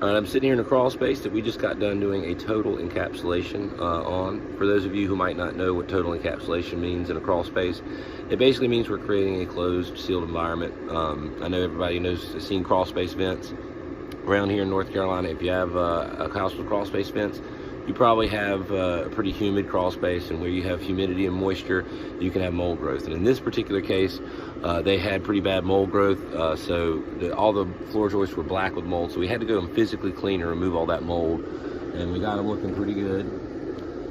All right, I'm sitting here in a crawl space that we just got done doing a total encapsulation on. For those of you who might not know what total encapsulation means in a crawl space, it basically means we're creating a closed, sealed environment. I know everybody has seen crawl space vents around here in North Carolina. If you have a house with crawl space vents, you probably have a pretty humid crawl space, and where you have humidity and moisture, you can have mold growth. And in this particular case, they had pretty bad mold growth, so all the floor joists were black with mold, so we had to go and physically clean and remove all that mold, and we got them looking pretty good.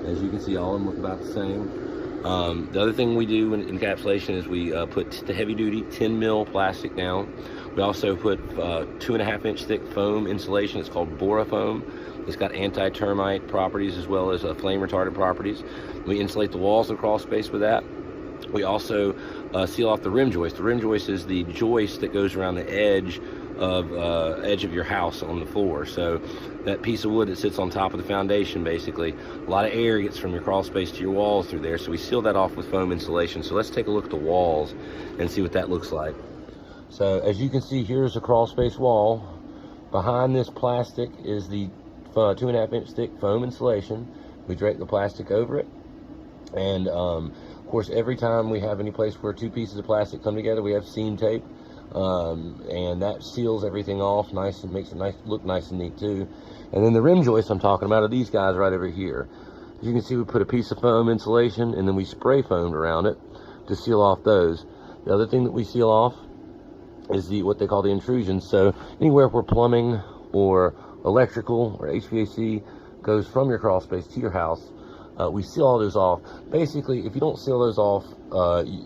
As you can see, all of them look about the same. The other thing we do in encapsulation is we put the heavy-duty 10 mil plastic down. We also put 2.5 inch thick foam insulation. It's called Borafoam. It's got anti-termite properties as well as flame retardant properties. We insulate the walls of the crawl space with that. We also seal off the rim joist. The rim joist is the joist that goes around the edge of your house on the floor. So that piece of wood that sits on top of the foundation, basically, a lot of air gets from your crawl space to your walls through there. So we seal that off with foam insulation. So let's take a look at the walls and see what that looks like. So as you can see, here's a crawl space wall. Behind this plastic is the 2.5 inch thick foam insulation. We drape the plastic over it, and of course, every time we have any place where two pieces of plastic come together, we have seam tape, and that seals everything off nice and makes it look nice and neat too. And then the rim joists I'm talking about are these guys right over here. As you can see, we put a piece of foam insulation and then we spray foamed around it to seal off those. The other thing that we seal off is what they call the intrusions. So anywhere where plumbing or electrical or HVAC goes from your crawl space to your house, we seal all those off. Basically, if you don't seal those off,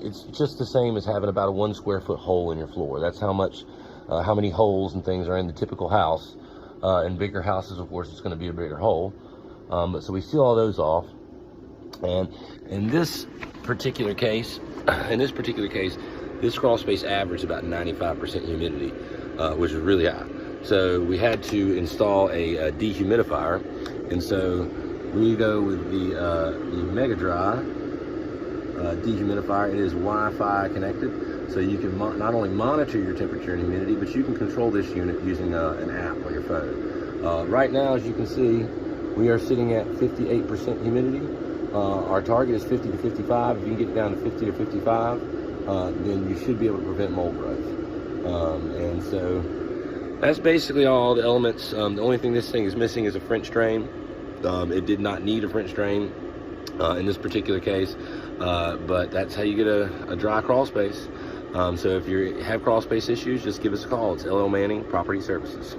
it's just the same as having about a 1 square foot hole in your floor. That's how many holes and things are in the typical house. In bigger houses, of course, it's going to be a bigger hole. So we seal all those off. And in this particular case, this crawl space averaged about 95% humidity, which is really high. So we had to install a dehumidifier, and so we go with the Mega Dry dehumidifier. It is Wi-Fi connected, so you can not only monitor your temperature and humidity, but you can control this unit using an app on your phone. Right now, as you can see, we are sitting at 58% humidity. Our target is 50 to 55. If you can get down to 50 to 55, then you should be able to prevent mold growth. And so that's basically all the elements. The only thing this thing is missing is a French drain. It did not need a French drain in this particular case, but that's how you get a dry crawl space. So if you have crawl space issues, just give us a call. It's LL Manning Property Services.